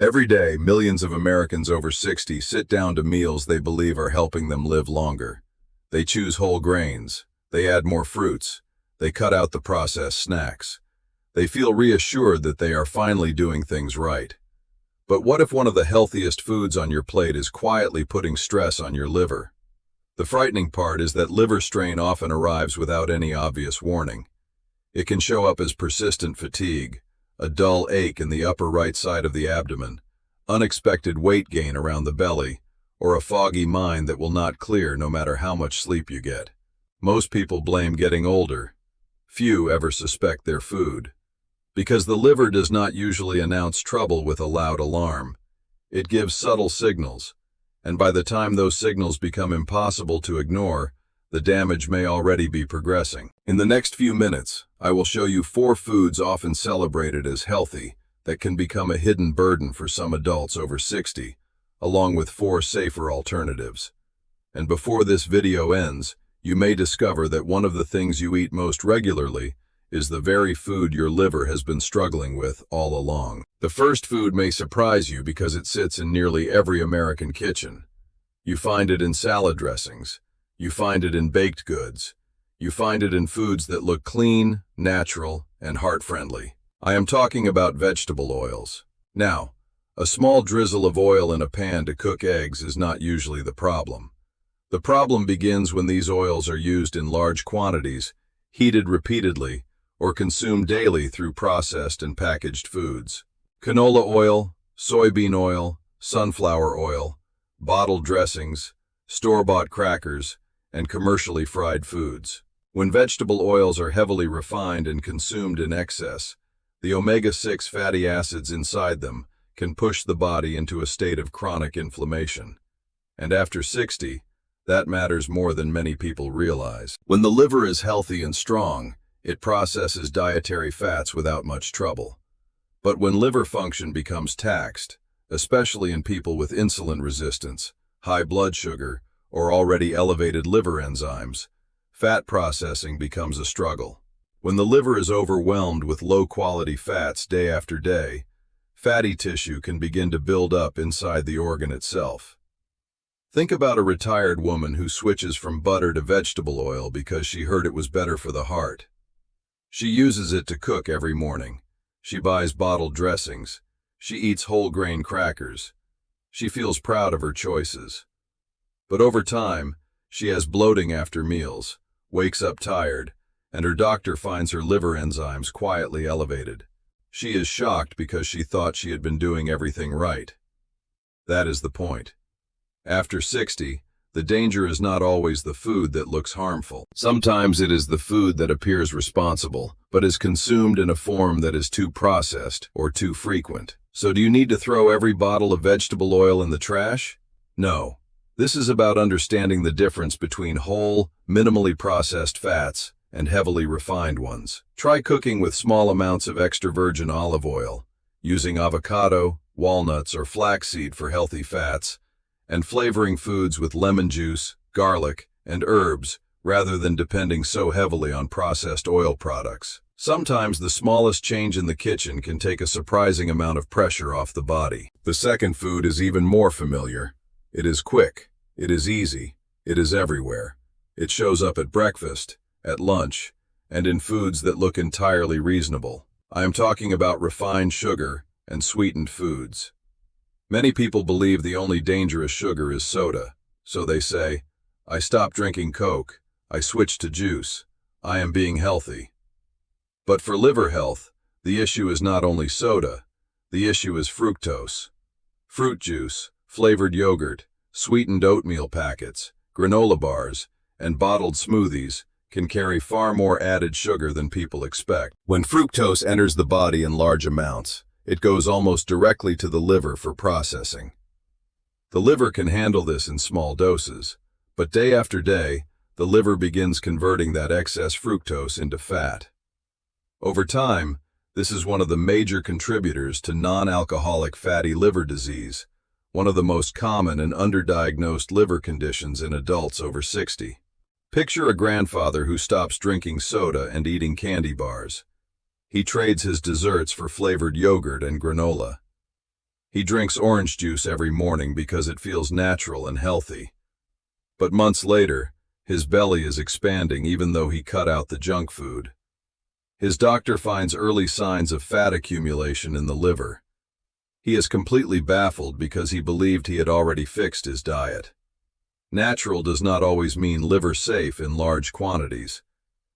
Every day, millions of Americans over 60 sit down to meals they believe are helping them live longer. They choose whole grains. They add more fruits. They cut out the processed snacks. They feel reassured that they are finally doing things right. But what if one of the healthiest foods on your plate is quietly putting stress on your liver? The frightening part is that liver strain often arrives without any obvious warning. It can show up as persistent fatigue, a dull ache in the upper right side of the abdomen, unexpected weight gain around the belly, or a foggy mind that will not clear no matter how much sleep you get. Most people blame getting older. Few ever suspect their food. Because the liver does not usually announce trouble with a loud alarm. It gives subtle signals, and by the time those signals become impossible to ignore, the damage may already be progressing. In the next few minutes, I will show you 4 foods often celebrated as healthy that can become a hidden burden for some adults over 60, along with 4 safer alternatives. And before this video ends, you may discover that one of the things you eat most regularly is the very food your liver has been struggling with all along. The first food may surprise you because it sits in nearly every American kitchen. You find it in salad dressings. You find it in baked goods. You find it in foods that look clean, natural, and heart-friendly. I am talking about vegetable oils. Now, a small drizzle of oil in a pan to cook eggs is not usually the problem. The problem begins when these oils are used in large quantities, heated repeatedly, or consumed daily through processed and packaged foods. Canola oil, soybean oil, sunflower oil, bottled dressings, store-bought crackers, and commercially fried foods. When vegetable oils are heavily refined and consumed in excess, the omega-6 fatty acids inside them can push the body into a state of chronic inflammation. And after 60, that matters more than many people realize. When the liver is healthy and strong, it processes dietary fats without much trouble. But when liver function becomes taxed, especially in people with insulin resistance, high blood sugar, or already elevated liver enzymes, fat processing becomes a struggle. When the liver is overwhelmed with low-quality fats day after day, fatty tissue can begin to build up inside the organ itself. Think about a retired woman who switches from butter to vegetable oil because she heard it was better for the heart. She uses it to cook every morning. She buys bottled dressings. She eats whole grain crackers. She feels proud of her choices. But over time, she has bloating after meals, wakes up tired, and her doctor finds her liver enzymes quietly elevated. She is shocked because she thought she had been doing everything right. That is the point. After 60, the danger is not always the food that looks harmful. Sometimes it is the food that appears responsible, but is consumed in a form that is too processed or too frequent. So do you need to throw every bottle of vegetable oil in the trash? No. This is about understanding the difference between whole, minimally processed fats and heavily refined ones. Try cooking with small amounts of extra virgin olive oil, using avocado, walnuts, or flaxseed for healthy fats, and flavoring foods with lemon juice, garlic, and herbs, rather than depending so heavily on processed oil products. Sometimes the smallest change in the kitchen can take a surprising amount of pressure off the body. The second food is even more familiar. It is quick, it is easy, it is everywhere. It shows up at breakfast, at lunch, and in foods that look entirely reasonable. I am talking about refined sugar and sweetened foods. Many people believe the only dangerous sugar is soda, so they say, "I stopped drinking Coke, I switched to juice, I am being healthy." But for liver health, the issue is not only soda, the issue is fructose. Fruit juice, flavored yogurt, sweetened oatmeal packets, granola bars, and bottled smoothies can carry far more added sugar than people expect. When fructose enters the body in large amounts, it goes almost directly to the liver for processing. The liver can handle this in small doses, but day after day, the liver begins converting that excess fructose into fat. Over time, this is one of the major contributors to non-alcoholic fatty liver disease, one of the most common and underdiagnosed liver conditions in adults over 60. Picture a grandfather who stops drinking soda and eating candy bars. He trades his desserts for flavored yogurt and granola. He drinks orange juice every morning because it feels natural and healthy. But months later, his belly is expanding even though he cut out the junk food. His doctor finds early signs of fat accumulation in the liver. He is completely baffled because he believed he had already fixed his diet. Natural does not always mean liver safe in large quantities,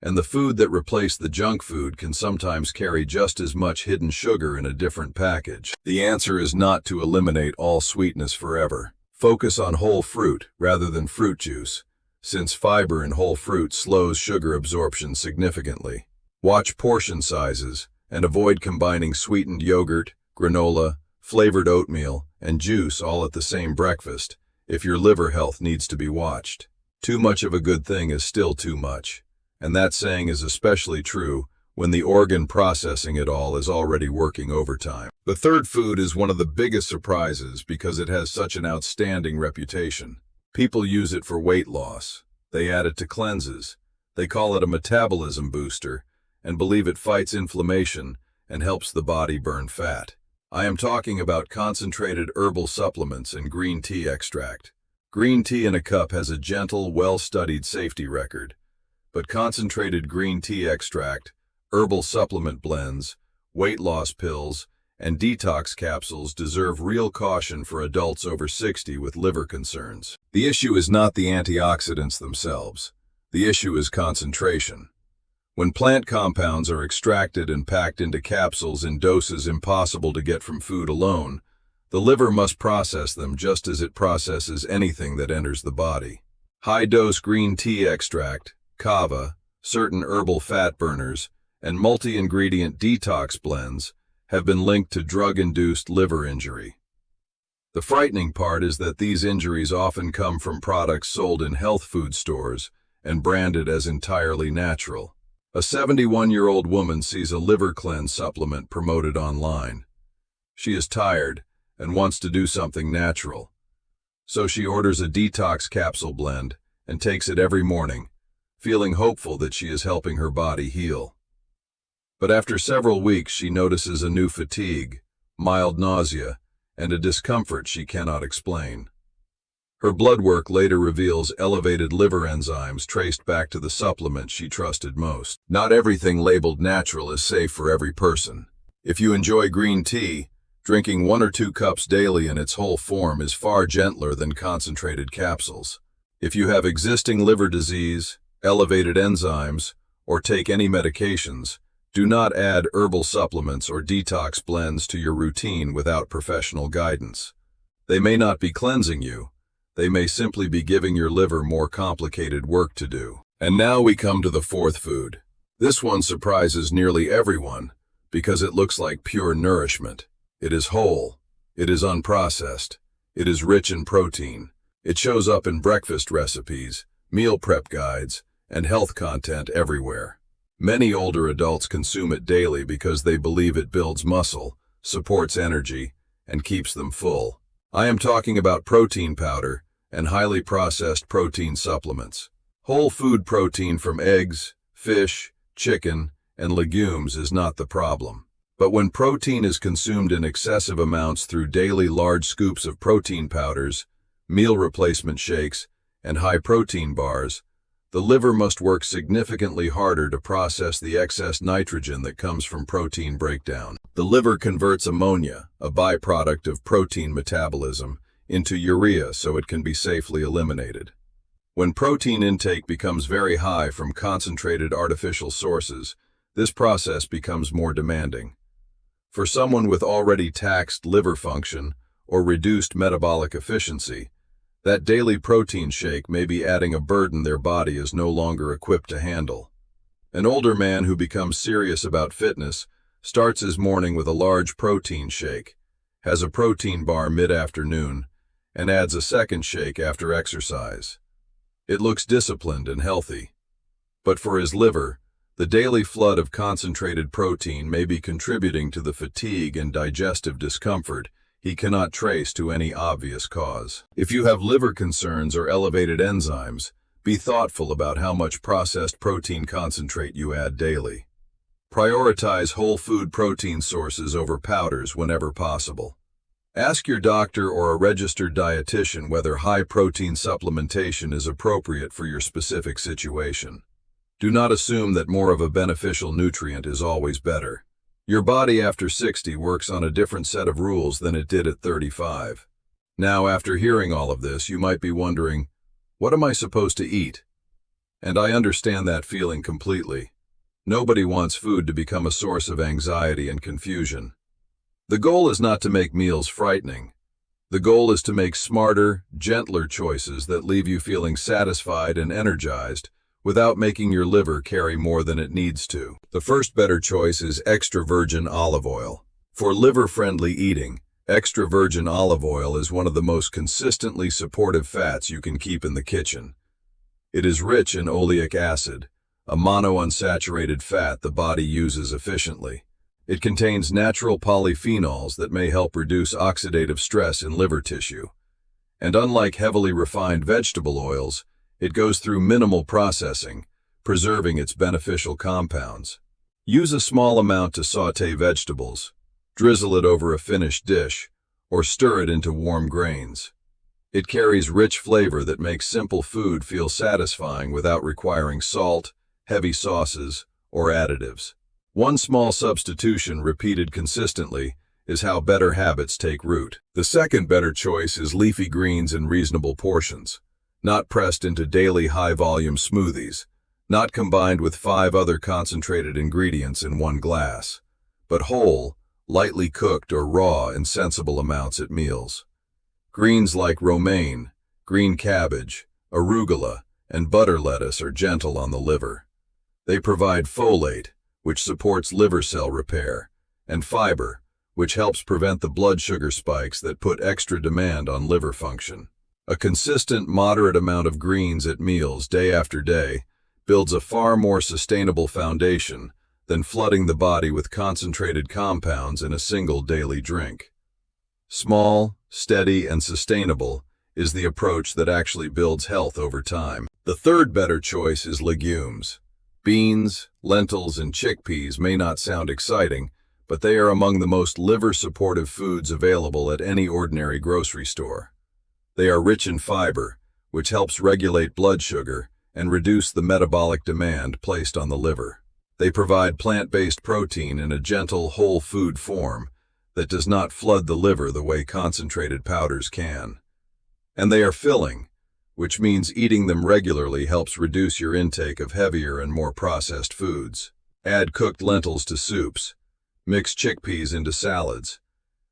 and the food that replaced the junk food can sometimes carry just as much hidden sugar in a different package. The answer is not to eliminate all sweetness forever. Focus on whole fruit rather than fruit juice, since fiber in whole fruit slows sugar absorption significantly. Watch portion sizes and avoid combining sweetened yogurt, granola, flavored oatmeal, and juice all at the same breakfast if your liver health needs to be watched. Too much of a good thing is still too much, and that saying is especially true when the organ processing it all is already working overtime. The third food is one of the biggest surprises because it has such an outstanding reputation. People use it for weight loss. They add it to cleanses. They call it a metabolism booster and believe it fights inflammation and helps the body burn fat. I am talking about concentrated herbal supplements and green tea extract. Green tea in a cup has a gentle, well-studied safety record, but concentrated green tea extract, herbal supplement blends, weight loss pills, and detox capsules deserve real caution for adults over 60 with liver concerns. The issue is not the antioxidants themselves. The issue is concentration. When plant compounds are extracted and packed into capsules in doses impossible to get from food alone, the liver must process them just as it processes anything that enters the body. High-dose green tea extract, kava, certain herbal fat burners, and multi-ingredient detox blends have been linked to drug-induced liver injury. The frightening part is that these injuries often come from products sold in health food stores and branded as entirely natural. A 71-year-old woman sees a liver cleanse supplement promoted online. She is tired and wants to do something natural, so she orders a detox capsule blend and takes it every morning, feeling hopeful that she is helping her body heal. But after several weeks, she notices a new fatigue, mild nausea, and a discomfort she cannot explain. Her blood work later reveals elevated liver enzymes traced back to the supplement she trusted most. Not everything labeled natural is safe for every person. If you enjoy green tea, drinking 1 or 2 cups daily in its whole form is far gentler than concentrated capsules. If you have existing liver disease, elevated enzymes, or take any medications, do not add herbal supplements or detox blends to your routine without professional guidance. They may not be cleansing you. They may simply be giving your liver more complicated work to do. And now we come to the fourth food. This one surprises nearly everyone because it looks like pure nourishment. It is whole. It is unprocessed. It is rich in protein. It shows up in breakfast recipes, meal prep guides, and health content everywhere. Many older adults consume it daily because they believe it builds muscle, supports energy, and keeps them full. I am talking about protein powder and highly processed protein supplements. Whole food protein from eggs, fish, chicken, and legumes is not the problem. But when protein is consumed in excessive amounts through daily large scoops of protein powders, meal replacement shakes, and high-protein bars, the liver must work significantly harder to process the excess nitrogen that comes from protein breakdown. The liver converts ammonia, a byproduct of protein metabolism, into urea so it can be safely eliminated. When protein intake becomes very high from concentrated artificial sources, this process becomes more demanding. For someone with already taxed liver function or reduced metabolic efficiency, that daily protein shake may be adding a burden their body is no longer equipped to handle. An older man who becomes serious about fitness starts his morning with a large protein shake, has a protein bar mid-afternoon, and adds a second shake after exercise. It looks disciplined and healthy. But for his liver, the daily flood of concentrated protein may be contributing to the fatigue and digestive discomfort he cannot trace to any obvious cause. If you have liver concerns or elevated enzymes, be thoughtful about how much processed protein concentrate you add daily. Prioritize whole food protein sources over powders whenever possible. Ask your doctor or a registered dietitian whether high-protein supplementation is appropriate for your specific situation. Do not assume that more of a beneficial nutrient is always better. Your body after 60 works on a different set of rules than it did at 35. Now, after hearing all of this, you might be wondering, what am I supposed to eat? And I understand that feeling completely. Nobody wants food to become a source of anxiety and confusion. The goal is not to make meals frightening. The goal is to make smarter, gentler choices that leave you feeling satisfied and energized without making your liver carry more than it needs to. The first better choice is extra virgin olive oil. For liver-friendly eating, extra virgin olive oil is one of the most consistently supportive fats you can keep in the kitchen. It is rich in oleic acid, a monounsaturated fat the body uses efficiently. It contains natural polyphenols that may help reduce oxidative stress in liver tissue. And unlike heavily refined vegetable oils, it goes through minimal processing, preserving its beneficial compounds. Use a small amount to sauté vegetables, drizzle it over a finished dish, or stir it into warm grains. It carries rich flavor that makes simple food feel satisfying without requiring salt, heavy sauces, or additives. One small substitution repeated consistently is how better habits take root. The second better choice is leafy greens in reasonable portions, not pressed into daily high-volume smoothies, not combined with 5 other concentrated ingredients in one glass, but whole, lightly cooked or raw in sensible amounts at meals. Greens like romaine, green cabbage, arugula, and butter lettuce are gentle on the liver. They provide folate, which supports liver cell repair, and fiber, which helps prevent the blood sugar spikes that put extra demand on liver function. A consistent, moderate amount of greens at meals day after day builds a far more sustainable foundation than flooding the body with concentrated compounds in a single daily drink. Small, steady, and sustainable is the approach that actually builds health over time. The third better choice is legumes. Beans, lentils, and chickpeas may not sound exciting, but they are among the most liver-supportive foods available at any ordinary grocery store. They are rich in fiber, which helps regulate blood sugar and reduce the metabolic demand placed on the liver. They provide plant-based protein in a gentle, whole food form that does not flood the liver the way concentrated powders can. And they are filling, which means eating them regularly helps reduce your intake of heavier and more processed foods. Add cooked lentils to soups. Mix chickpeas into salads.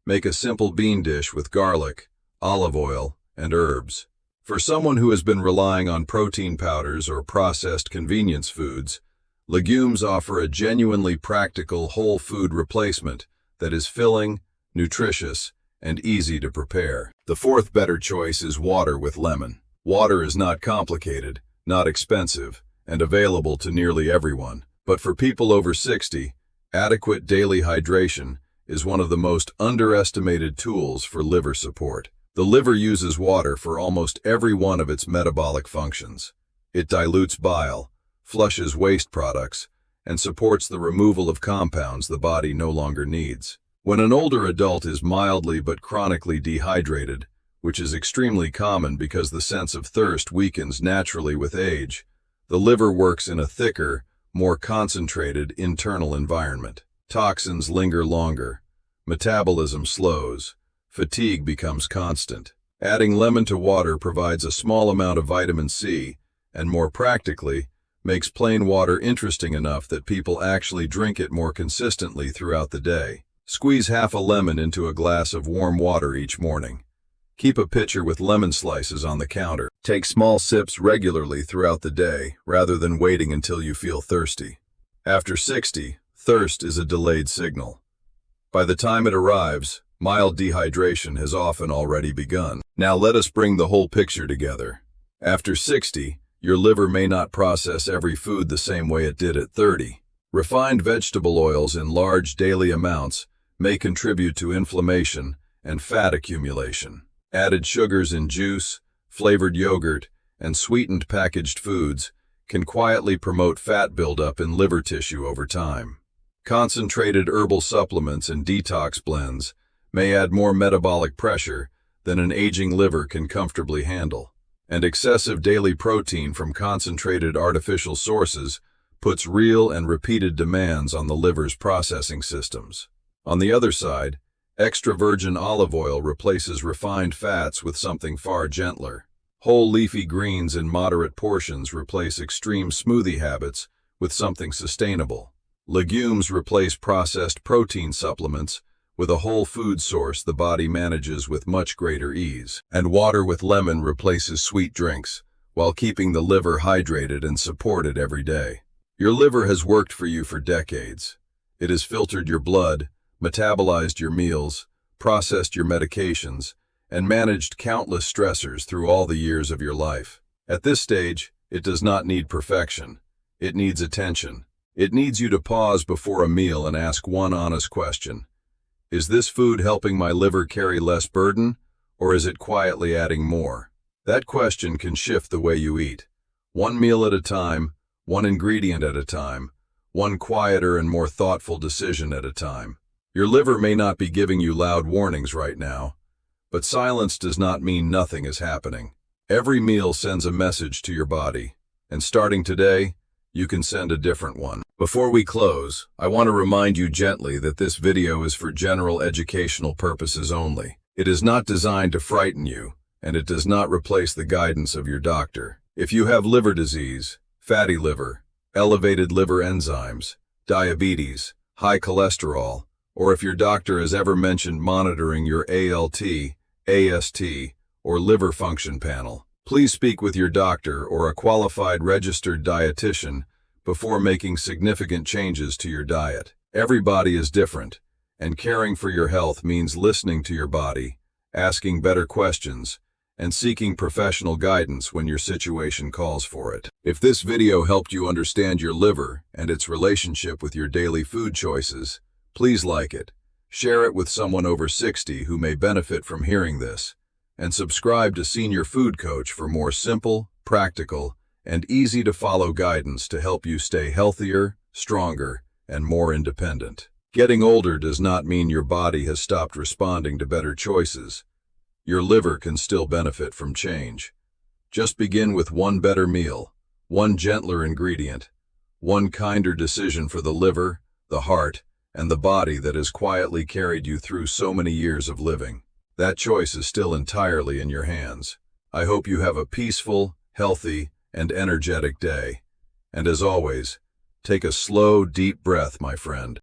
Make a simple bean dish with garlic, olive oil, and herbs. For someone who has been relying on protein powders or processed convenience foods, legumes offer a genuinely practical whole food replacement that is filling, nutritious, and easy to prepare. The fourth better choice is water with lemon. Water is not complicated, not expensive, and available to nearly everyone. But for people over 60, adequate daily hydration is one of the most underestimated tools for liver support. The liver uses water for almost every one of its metabolic functions. It dilutes bile, flushes waste products, and supports the removal of compounds the body no longer needs. When an older adult is mildly but chronically dehydrated, which is extremely common because the sense of thirst weakens naturally with age, the liver works in a thicker, more concentrated internal environment. Toxins linger longer, metabolism slows, fatigue becomes constant. Adding lemon to water provides a small amount of vitamin C, and more practically, makes plain water interesting enough that people actually drink it more consistently throughout the day. Squeeze half a lemon into a glass of warm water each morning. Keep a pitcher with lemon slices on the counter. Take small sips regularly throughout the day, rather than waiting until you feel thirsty. After 60, thirst is a delayed signal. By the time it arrives, mild dehydration has often already begun. Now let us bring the whole picture together. After 60, your liver may not process every food the same way it did at 30. Refined vegetable oils in large daily amounts may contribute to inflammation and fat accumulation. Added sugars in juice, flavored yogurt, and sweetened packaged foods can quietly promote fat buildup in liver tissue over time. Concentrated herbal supplements and detox blends may add more metabolic pressure than an aging liver can comfortably handle. And excessive daily protein from concentrated artificial sources puts real and repeated demands on the liver's processing systems. On the other side, extra virgin olive oil replaces refined fats with something far gentler. Whole leafy greens in moderate portions replace extreme smoothie habits with something sustainable. Legumes replace processed protein supplements with a whole food source the body manages with much greater ease. And water with lemon replaces sweet drinks, while keeping the liver hydrated and supported every day. Your liver has worked for you for decades. It has filtered your blood, metabolized your meals, processed your medications, and managed countless stressors through all the years of your life. At this stage, it does not need perfection. It needs attention. It needs you to pause before a meal and ask one honest question. Is this food helping my liver carry less burden, or is it quietly adding more? That question can shift the way you eat. One meal at a time, one ingredient at a time, one quieter and more thoughtful decision at a time. Your liver may not be giving you loud warnings right now, but silence does not mean nothing is happening. Every meal sends a message to your body, and starting today, you can send a different one. Before we close, I want to remind you gently that this video is for general educational purposes only. It is not designed to frighten you, and it does not replace the guidance of your doctor. If you have liver disease, fatty liver, elevated liver enzymes, diabetes, high cholesterol, or if your doctor has ever mentioned monitoring your ALT, AST, or liver function panel, please speak with your doctor or a qualified registered dietitian before making significant changes to your diet. Every body is different, and caring for your health means listening to your body, asking better questions, and seeking professional guidance when your situation calls for it. If this video helped you understand your liver and its relationship with your daily food choices, please like it, share it with someone over 60 who may benefit from hearing this, and subscribe to Senior Food Coach for more simple, practical, and easy-to-follow guidance to help you stay healthier, stronger, and more independent. Getting older does not mean your body has stopped responding to better choices. Your liver can still benefit from change. Just begin with one better meal, one gentler ingredient, one kinder decision for the liver, the heart, and the body that has quietly carried you through so many years of living. That choice is still entirely in your hands. I hope you have a peaceful, healthy, and energetic day. And as always, take a slow, deep breath, my friend.